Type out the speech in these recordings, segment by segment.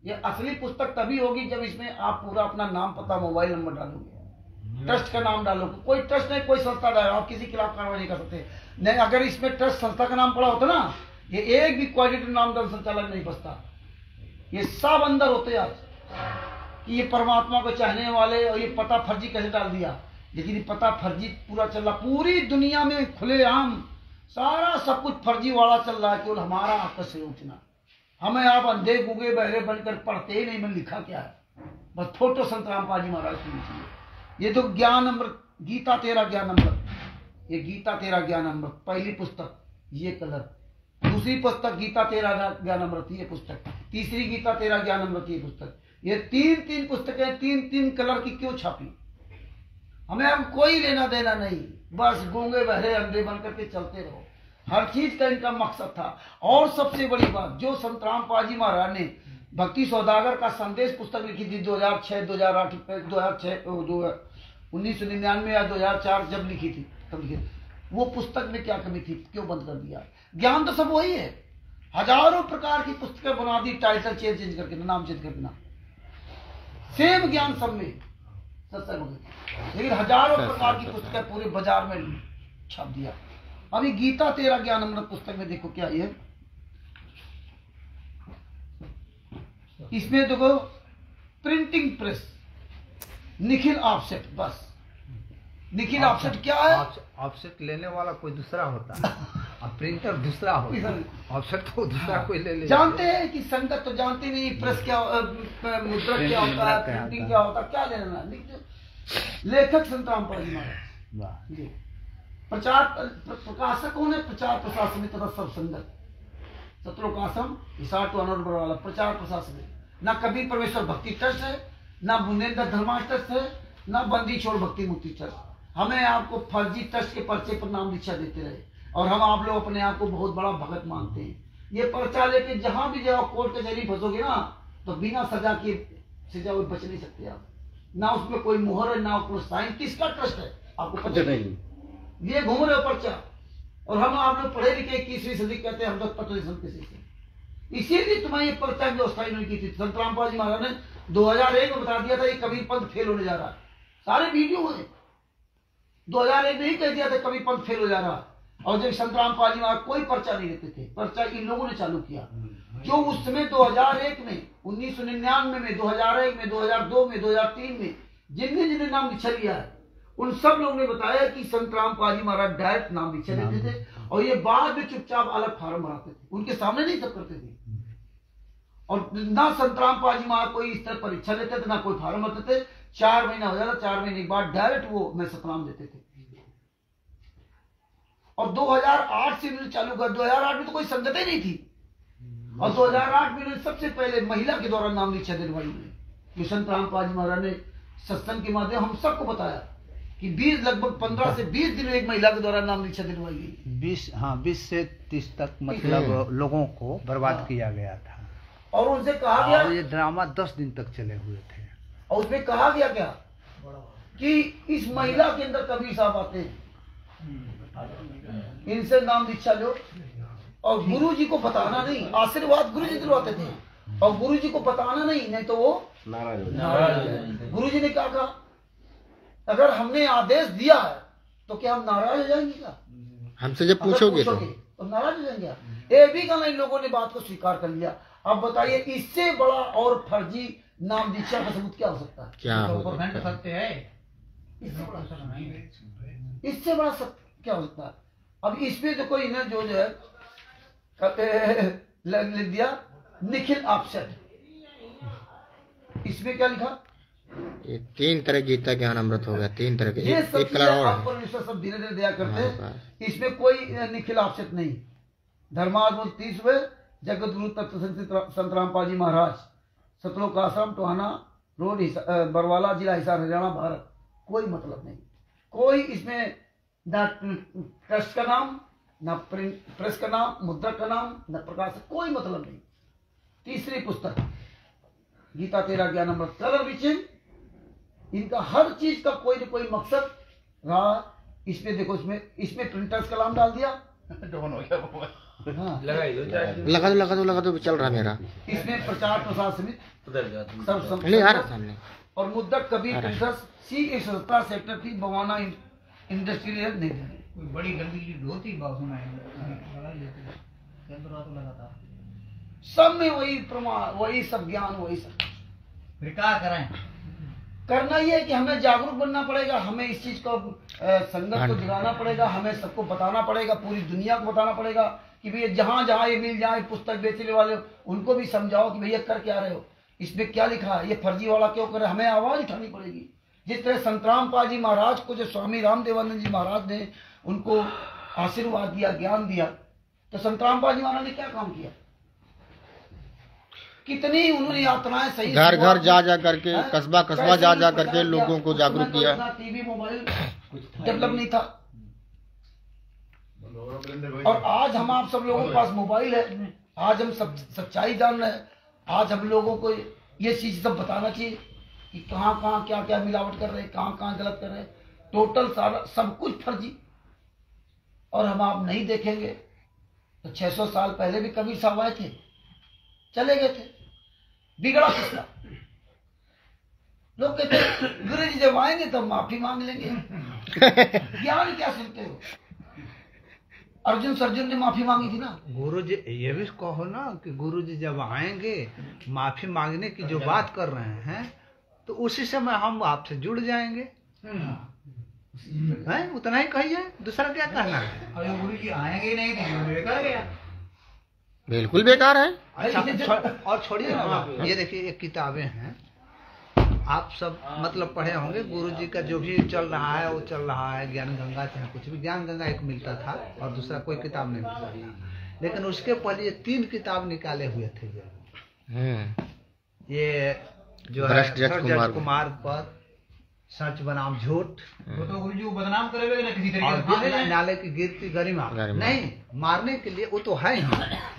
ये असली पुस्तक तभी होगी जब इसमें आप पूरा अपना नाम, पता, मोबाइल नंबर डालोगे, ट्रस्ट का नाम डालोगे। कोई ट्रस्ट नहीं, कोई संस्था डालो, आप किसी के खिलाफ कार्रवाई नहीं कर सकते। नहीं, अगर इसमें ट्रस्ट संस्था का नाम पड़ा होता ना, ये एक भी क्वालिटी नाम दल संचालक नहीं बचता। ये सब अंदर होते आज कि ये परमात्मा को चाहने वाले, और ये पता फर्जी कैसे डाल दिया। लेकिन ये पता फर्जी पूरा चल रहा, पूरी दुनिया में खुलेआम सारा सब कुछ फर्जी वाला चल रहा है। केवल हमारा आपका से उठना, हमें आप अंधे गुगे बहरे बनकर पढ़ते ही नहीं। मैंने लिखा क्या है, बस फोटो संत रामपाल जी महाराज की लिखी है। ये तो ज्ञान अमृत, गीता तेरा ज्ञान अमृत, ये गीता तेरा ज्ञान अमृत पहली पुस्तक, ये कलर। दूसरी पुस्तक गीता तेरा ज्ञान अमृत, ये पुस्तक। तीसरी गीता तेरा ज्ञान अमृत, ये पुस्तक। ये तीन पुस्तकें तीन कलर की क्यों छापी? हमें अब कोई लेना देना नहीं, बस गूंगे बहरे अंधे बन करके चलते रहो। हर चीज का इनका मकसद था। और सबसे बड़ी बात, जो संत रामपाल जी महाराज ने भक्ति सौदागर का संदेश पुस्तक लिखी थी 2006, 2008, 2006, 1999 या 2004 जब लिखी थी, तब लिखी थी। वो पुस्तक में क्या कमी थी, क्यों बंद कर दिया? ज्ञान तो सब वही है, हजारों प्रकार की पुस्तकें बना दी, टाइटल चेंज करके, नाम चेंज करके, ना सेम ज्ञान सब में सत्संग, लेकिन हजारों प्रकार की पुस्तकें पूरे बाजार में छाप दिया। अभी गीता तेरा ज्ञान अमृत पुस्तक में देखो क्या ये, इसमें देखो प्रिंटिंग प्रेस निखिल ऑफसेट, बस निखिल ऑफसेट क्या है? ऑफसेट लेने वाला कोई दूसरा होता है और प्रिंटर दूसरा होता है, ऑफसेट तो दूसरा कोई ले ले। जानते हैं कि संगत तो जानते नहीं प्रेस क्या, मुद्रक क्या होता है, प्रिंटिंग क्या होता है, क्या लेना। लेखक संत रामपाल जी महाराज, प्रचार प्रकाशक कौन है? प्रचार प्रशासनिक तथा सब संगत, सतलोकासम हिसार टू अनोर वाला प्रचार प्रशासनिक। ना कबीर परमेश्वर भक्ति ट्रस्ट है, ना बुंदेलखंड धर्मार्थ ट्रस्ट है, ना बंदी छोड़ भक्ति मुक्ति ट्रस्ट। हमें आपको फर्जी ट्रस्ट के पर्चे पर नाम दीक्षा देते रहे, और हम आप लोग अपने आप को बहुत बड़ा भगत मानते हैं। ये पर्चा लेके जहां भी जाओ, कोर्ट कचहरी फंसोगे ना, तो बिना सजा के सजा हुए बच नहीं सकते आप। ना उसमें कोई मुहर है, ना कोई साइन। किसका ट्रस्ट है आपको पता नहीं, ये घूम रहे हो पर्चा। और हम आप लोग पढ़े लिखे 21वीं सदी कहते हैं हम लोग पटरी संत से, इसीलिए तुम्हें ये पर्चा की व्यवस्था इन्होंने की थी। संत रामपाल जी महाराज ने 2001 में बता दिया था ये कबीर पंथ फेल होने जा रहा है, सारे वीडियो है। 2001 में ही कह दिया था कबीर पंथ फेल हो जा रहा है। और जब संत रामपाल जी महाराज कोई पर्चा नहीं लेते थे, पर्चा इन लोगों ने चालू किया। जो उस समय 2001 में, 1999 में, 2001 में, 2002 में, 2003 में जिनने जिन्हें नाम दीक्षा लिया है, उन सब लोगों ने बताया कि संत रामपाल जी महाराज डायरेक्ट नाम दीक्षा लेते थे, और ये बाद में चुपचाप अलग फार्म भराते थे, उनके सामने नहीं सब करते थे। और ना संत रामपाल जी महाराज कोई इस तरह परीक्षा लेते थे, ना कोई फार्म भरते थे। 4 महीना हो जाता, 4 महीने के बाद डायरेक्ट वो मैं सतनाम देते थे। और 2008 से इन्होंने चालू कर, 2008 में तो कोई संगत ही नहीं थी, और 2008 में इन्होंने सबसे पहले महिला के द्वारा नाम दीक्षा दिलवाई है। संत रामपाल जी महाराज ने सत्संग के माध्यम हम सबको बताया कि 20 लगभग 15 से 20 दिन में एक महिला के द्वारा नाम दीक्षा दिलवाई गई। 20 से 30 तक मतलब लोगों को बर्बाद किया गया था। और उनसे कहा गया, ये ड्रामा 10 दिन तक चले हुए थे, और उसमें कहा गया क्या कि इस महिला के अंदर कबीर साहब आते हैं, इनसे नाम दीक्षा लो। और गुरु जी को बताना नहीं, आशीर्वाद गुरु जी दिलवाते थे, और गुरु जी को बताना नहीं तो वो नाराज। गुरु जी ने क्या कहा, अगर हमने आदेश दिया है तो क्या हम नाराज हो जाएंगे? क्या हमसे जब पूछोगे तो नाराज हो जाएंगे? ये भी कहना इन लोगों ने बात को स्वीकार कर लिया। अब बताइए इससे बड़ा और फर्जी नाम दीक्षा का सबूत क्या हो सकता है? क्या सत्य है? इससे बड़ा सत्य क्या हो सकता है? अब इसमें तो कोई इन्हें जो है लिख दिया निखिल ऑफसेट, इसमें क्या लिखा? ये 3 तरह गीता ज्ञान अमृत हो गया, 3 तरह के, एक कलर और सब धीरे धीरे दिया करते हैं। इसमें कोई निखिल ऑफसेट नहीं। धर्मात्म 30वें जगत गुरु तत्व संत रामपाल जी महाराज, सतलोक आश्रम, टोहाना रोड, बरवाला, जिला हिसार, हरियाणा, भारत। कोई मतलब नहीं, कोई इसमें ना ट्रस्ट का नाम, ना प्रेस का नाम, मुद्रक का नाम, न प्रकाश, कोई मतलब नहीं। तीसरी पुस्तक गीता तेरा ज्ञान अमृत, कलर विचिन, इनका हर चीज का कोई न कोई मकसद रहा। इसमें देखो, इसमें प्रिंटर्स का नाम डाल दिया, हाँ। लगा दो चल रहा मेरा। इसमें प्रचार प्रसार समिति सब नहीं आ रहा सामने। और मुद्दत कबीर प्रिंसेस C117 सेक्टर थी बवाना इंडस्ट्रियल नहीं थी। कोई बड़ी गंदी धोती बाबू में सब में वही प्रमाण, वही सब ज्ञान, वही सब। फिर क्या करें? करना ही है कि हमें जागरूक बनना पड़ेगा, हमें इस चीज को संगत को दिलाना पड़ेगा, हमें सबको बताना पड़ेगा, पूरी दुनिया को बताना पड़ेगा कि भैया जहाँ जहाँ ये मिल जाए पुस्तक बेचने वाले उनको भी समझाओ कि भैया कर क्या रहे हो, इसमें क्या लिखा है, ये फर्जी वाला क्यों करे। हमें आवाज उठानी पड़ेगी। जिस तरह संतरामपाल जी महाराज को जो स्वामी रामदेवानंद जी महाराज ने उनको आशीर्वाद दिया, ज्ञान दिया, तो संतरामपाल जी महाराज ने क्या काम किया, कितनी उन्होंने यात्राएं सही घर घर जा करके, कस्बा कस्बा जा करके लोगों को जागरूक किया। टीवी मोबाइल डेवलप नहीं था, और आज हम आप सब लोगों के पास मोबाइल है, आज हम सब सच्चाई जान रहे हैं। आज हम लोगों को ये चीज सब बताना चाहिए कि कहाँ कहाँ क्या क्या मिलावट कर रहे हैं, कहाँ कहाँ गलत कर रहे हैं, टोटल सारा सब कुछ फर्जी। और हम आप नहीं देखेंगे तो 600 साल पहले भी कबीर साहब आए थे, चले गए थे, बिगड़ा किसका। लोग कहते गुरु जी जब आएंगे तो माफी मांग लेंगे। ज्ञान क्या सुनते हो? अर्जुन सर्जुन ने माफी मांगी थी ना। गुरु जी ये भी कहो ना कि गुरु जी जब आएंगे माफी मांगने की जो बात कर रहे हैं तो उसी समय हम आपसे जुड़ जाएंगे। हैं? उतना ही कहिए, दूसरा क्या कहना है। अरे गुरु जी आएंगे नहीं तो बेकार गया, बिल्कुल बेकार है। अच्छा और छोड़िए ना, ये देखिए एक किताबें हैं, आप सब मतलब पढ़े होंगे, गुरुजी का जो भी चल रहा है वो चल रहा है, ज्ञान गंगा चाहे कुछ भी, ज्ञान गंगा एक मिलता था और दूसरा कोई किताब नहीं मिलता। लेकिन उसके पहले ये 3 किताब निकाले हुए थे। ये जो है जज कुमार पर सच बनाम झूठ, वो तो गुरुजी को बदनाम करेगा ना किसी तरीके, न्यायालय की गिरती गरिमा नहीं मारने के लिए, वो तो है ही।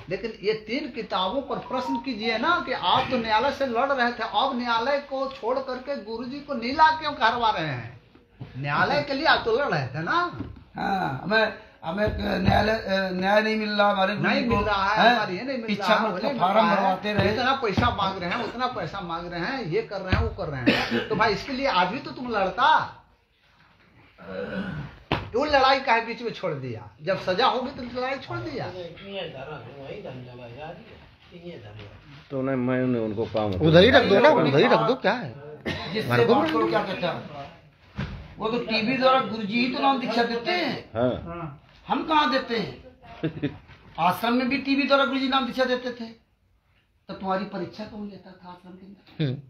लेकिन ये 3 किताबों पर प्रश्न कीजिए ना कि आप तो न्यायालय से लड़ रहे थे, अब न्यायालय को छोड़ करके गुरुजी को नीला क्यों करवा रहे हैं? न्यायालय के लिए आप तो लड़ रहे थे ना। हाँ, हमें न्याय नहीं मिल रहा, हमारे नहीं मिल रहा है, हमारी ये नहीं मिल रहा है, फार्म भरवाते रहे, इतना पैसा मांग रहे हैं, उतना पैसा मांग रहे हैं, ये कर रहे हैं, वो कर रहे हैं। तो भाई इसके लिए आज भी तो तुम लड़ता, वो लड़ाई का बीच में छोड़ दिया, जब सजा होगी तो लड़ाई छोड़ दिया। तो नहीं, मैं उनको काम उधर ही रख दो ना, उधर ही रख दो, क्या है। जिससे बात को क्या कहता है, वो तो टीवी द्वारा गुरुजी ही तो नाम दीक्षा देते हैं। हाँ। हम कहाँ देते हैं? आश्रम में भी टीवी द्वारा गुरुजी नाम दीक्षा देते थे। तो तुम्हारी परीक्षा कौन लेता था आश्रम के अंदर?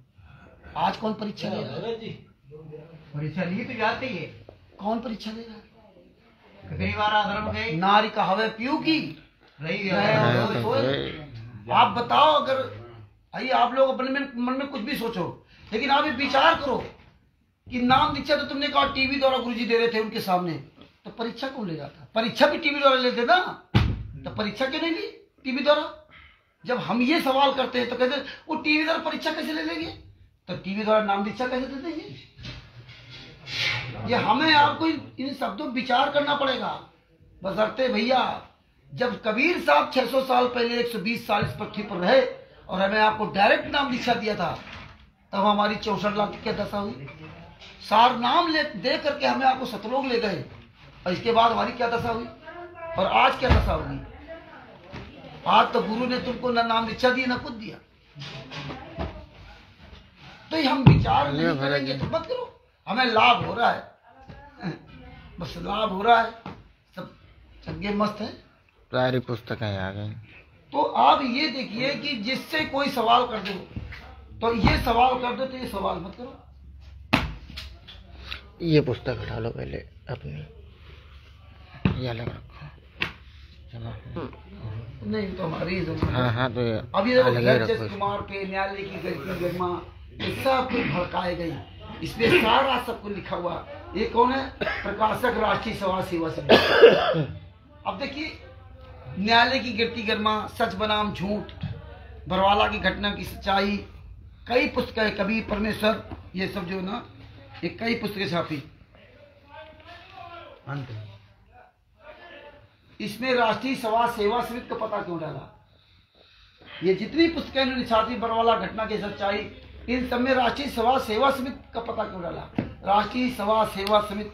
आज कौन परीक्षा ले रहा है? परीक्षा ली तो जाती है, कौन परीक्षा ले रहा है? कितनी बार आश्रम गए, नारी का हवे पीऊ की रही आप बताओ। अगर आइए आप लोग अपने मन में कुछ भी सोचो, लेकिन आप ये विचार करो कि नाम दीक्षा तो तुमने कहा टीवी द्वारा गुरुजी दे रहे थे उनके सामने, तो परीक्षा कौन ले जाता? परीक्षा भी टीवी द्वारा लेते ना, तो परीक्षा क्यों नहीं ली टीवी द्वारा? जब हम ये सवाल करते हैं तो कहते हैं वो टीवी द्वारा परीक्षा कैसे ले लेंगे, तो टीवी द्वारा नाम दीक्षा कैसे दे देंगे? ये हमें आपको इन शब्दों विचार करना पड़ेगा। बशर्ते भैया जब कबीर साहब 600 साल पहले 120 साल इस पृथ्वी पर रहे और हमें आपको डायरेक्ट नाम दीक्षा दिया था, तब हमारी 64 लाख की क्या दशा हुई। सार नाम दे करके हमें आपको सतलोक ले गए, और इसके बाद हमारी क्या दशा हुई, और आज क्या दशा होगी। आज तो गुरु ने तुमको न नाम दीक्षा दी न कुछ दिया। तो ये हम विचार नहीं करेंगे तो मत करो। हमें लाभ हो रहा है, बस लाभ हो रहा है, सब चंगे मस्त है, सारी पुस्तकें आ गई। तो आप ये देखिए कि जिससे कोई सवाल कर दो तो ये सवाल कर दो, तो ये सवाल मत करो। ये पुस्तक हटा लो पहले अपनी, ये अलग रखो। नहीं तो हमारी हाँ तो अब ये जज कुमार पे न्यायालय की गलती गरिमा ये सब कुछ भड़काए गई, इसमें सारा सब कुछ लिखा हुआ। ये कौन है? प्रकाशक राष्ट्रीय समाज सेवा समिति। अब देखिए न्यायालय की गिरती गरिमा, सच बनाम झूठ, बरवाला की घटना की सच्चाई, कई पुस्तकें, कबीर परमेश्वर, ये सब जो ना ये कई पुस्तकें छापी। इसमें राष्ट्रीय समाज सेवा समिति का पता क्यों डाला? ये जितनी पुस्तकें निछाती बरवाला घटना की सच्चाई, इन सब में राष्ट्रीय समाज सेवा समिति का पता क्यों डाला? राष्ट्रीय समाज सेवा समिति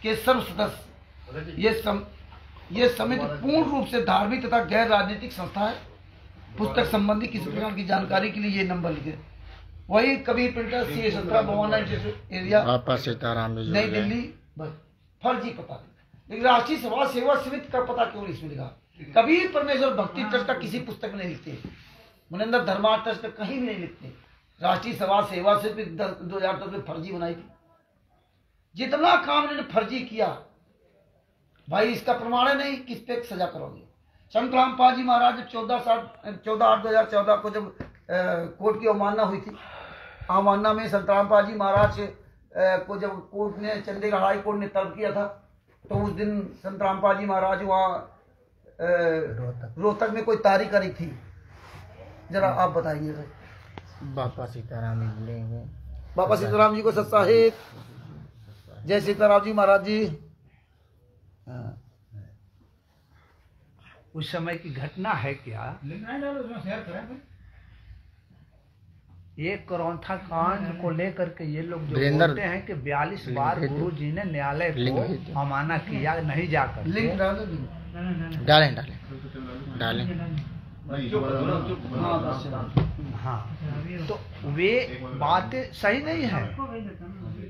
के सर्व सदस्य, ये समिति पूर्ण रूप से धार्मिक तथा गैर राजनीतिक संस्था है। पुस्तक संबंधी किसी प्रकार की जानकारी के लिए ये नंबर लिखे। वही कबीर प्रिंटर, सी 17 भवाना एरिया, नई दिल्ली। फर्जी पता, लेकिन राष्ट्रीय समाज सेवा समिति का पता क्यों इसमें लिखा? कबीर परमेश्वर भक्ति ट्रस्ट का किसी पुस्तक में नहीं लिखते, मनिंदर धर्मा ट्रस्ट का कहीं भी नहीं लिखते। राष्ट्रीय समाज सेवा समिति 2010 में फर्जी बनाई थी। जितना काम इन्होंने फर्जी किया भाई, इसका प्रमाण है नहीं, किस पे सजा करोगे? संत रामपाल जी महाराज 14/8/2014 को जब कोर्ट की अवमानना हुई थी, अवमानना में संत रामपाल जी महाराज को जब कोर्ट ने, चंडीगढ़ हाई कोर्ट ने तलब किया था, तो उस दिन संत रामपाल जी महाराज वहाँ रोहतक में कोई तारीख करी थी, जरा आप बताइए। बाबा सीताराम जी, बाबा सीताराम जी को सत साहिब, जय सीताराम जी महाराज जी। उस समय की घटना है क्या? ये करौंथा कांड को लेकर के ये लोग जो बोलते हैं कि 42 बार गुरु जी ने न्यायालय को अमाना किया, नहीं जाकर। लिंक डालें। हाँ, तो वे बातें सही नहीं है।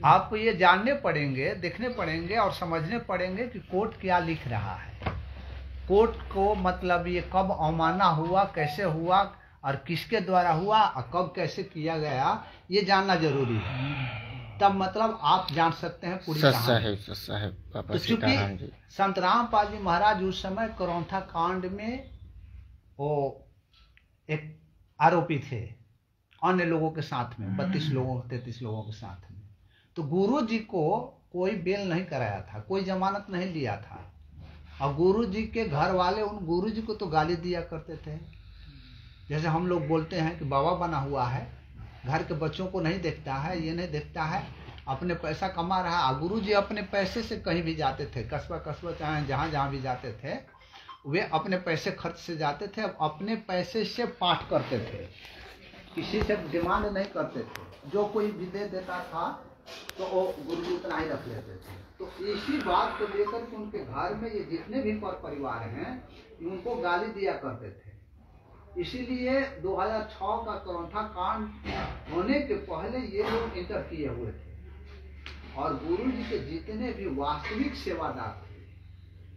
आपको ये जानने पड़ेंगे, देखने पड़ेंगे और समझने पड़ेंगे कि कोर्ट क्या लिख रहा है। कोर्ट को मतलब ये कब अवमानना हुआ, कैसे हुआ और किसके द्वारा हुआ और कब कैसे किया गया, ये जानना जरूरी है। तब मतलब आप जान सकते हैं पूरी कहानी। तो चूंकि संत रामपाल जी महाराज उस समय करौंथा कांड में वो एक आरोपी थे, अन्य लोगों के साथ में 33 लोगों के साथ में। तो गुरु जी को कोई बेल नहीं कराया था, कोई जमानत नहीं लिया था, और गुरु जी के घर वाले उन गुरु जी को तो गाली दिया करते थे। जैसे हम लोग बोलते हैं कि बाबा बना हुआ है, घर के बच्चों को नहीं देखता है, ये नहीं देखता है, अपने पैसा कमा रहा है। गुरु जी अपने पैसे से कहीं भी जाते थे, कस्बा चाहे जहाँ भी जाते थे, वे अपने पैसे खर्च से जाते थे, अपने पैसे से पाठ करते थे, किसी से डिमांड नहीं करते थे। जो कोई भी दे देता था तो वो गुरु जी उतना ही रख लेते थे। तो इसी बात को लेकर के उनके घर में ये जितने भी परिवार हैं, उनको गाली दिया करते थे। इसीलिए 2006 का करौंथा कांड होने के पहले ये लोग इंटर किए हुए थे, और गुरु जी के जितने भी वास्तविक सेवादार थे,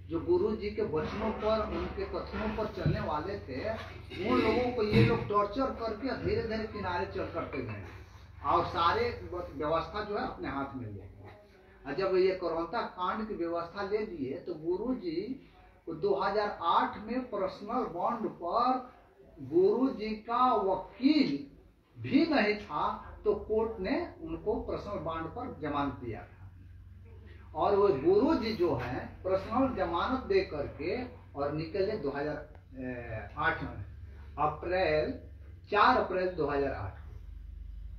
जो गुरु जी के वचनों पर, उनके कथनों पर चलने वाले थे, उन लोगों को ये लोग टॉर्चर करके धीरे धीरे किनारे चल करते गए और सारे व्यवस्था जो है अपने हाथ में ले। और जब ये करौंथा कांड की व्यवस्था ले लिए तो गुरु जी 2008 में पर्सनल बॉन्ड पर गुरु जी का वकील भी नहीं था, तो कोर्ट ने उनको पर्सनल बॉन्ड पर जमानत दिया था। और वो गुरु जी जो है पर्सनल जमानत दे करके और निकले 2008 में, 4 अप्रैल 2008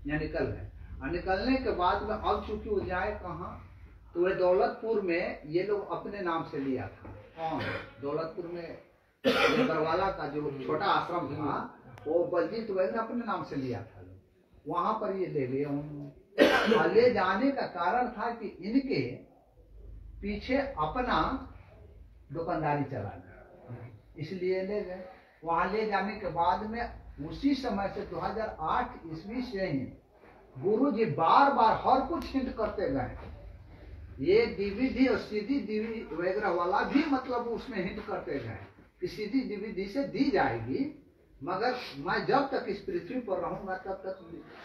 यहाँ निकल गए। और निकलने के बाद में अब चूंकि वो जाए कहाँ, तो वे दौलतपुर में ये लोग अपने नाम से लिया था। कौन? दौलतपुर में बरवाला का जो छोटा आश्रम था, वो बलजीत वैद्य ने अपने नाम से लिया था। वहां पर ये ले गए। ले जाने का कारण था कि इनके पीछे अपना दुकानदारी चलाना, इसलिए ले गए। वहां ले जाने के बाद में उसी समय से 2008 ईस्वी से ही गुरु जी बार बार हर कुछ हिंट करते गए। ये डीवीडी और सीडी डीवीडी वगैरह वाला भी मतलब उसमें हिंट करते गए कि सीडी डीवीडी से दी जाएगी, मगर मैं जब तक इस पृथ्वी पर रहूंगा तब तक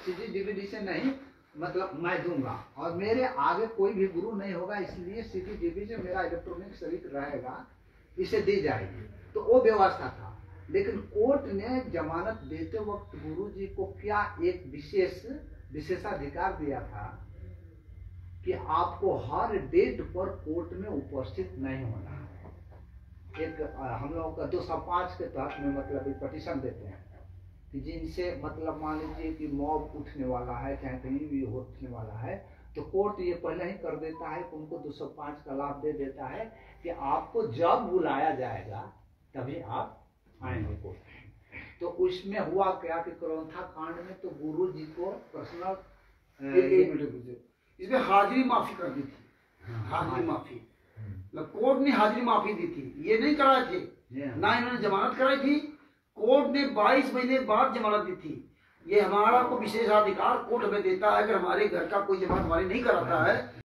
सीडी डीवीडी से नहीं, मतलब मैं दूंगा, और मेरे आगे कोई भी गुरु नहीं होगा, इसलिए सीडी डीवीडी से मेरा इलेक्ट्रॉनिक शरीर रहेगा, इसे दी जाएगी। तो वो व्यवस्था था। लेकिन कोर्ट ने जमानत देते वक्त गुरु जी को क्या एक विशेषाधिकार दिया था कि आपको हर डेट पर कोर्ट में उपस्थित नहीं होना। एक हम लोगों का 205 के तहत में मतलब एक पटिशन देते हैं कि जिनसे मतलब मान लीजिए कि मॉब उठने वाला है, चाहे कहीं भी उठने वाला है, तो कोर्ट ये पहले ही कर देता है कि उनको 205 का लाभ दे देता है कि आपको जब बुलाया जाएगा तभी आप आएंगे कोर्ट। तो उसमें हुआ क्या कि क्रौंथा कांड में तो गुरु जी को पर्सनल इसमें हाजिरी माफी कर दी थी, हाजिरी माफी, मतलब कोर्ट ने हाजिरी माफी दी थी, ये नहीं कराए थे, ना इन्होंने जमानत कराई थी, कोर्ट ने 22 महीने बाद जमानत दी थी। ये हमारा को विशेषाधिकार कोर्ट हमें देता है, अगर हमारे घर का कोई जमानत हमारी नहीं कराता है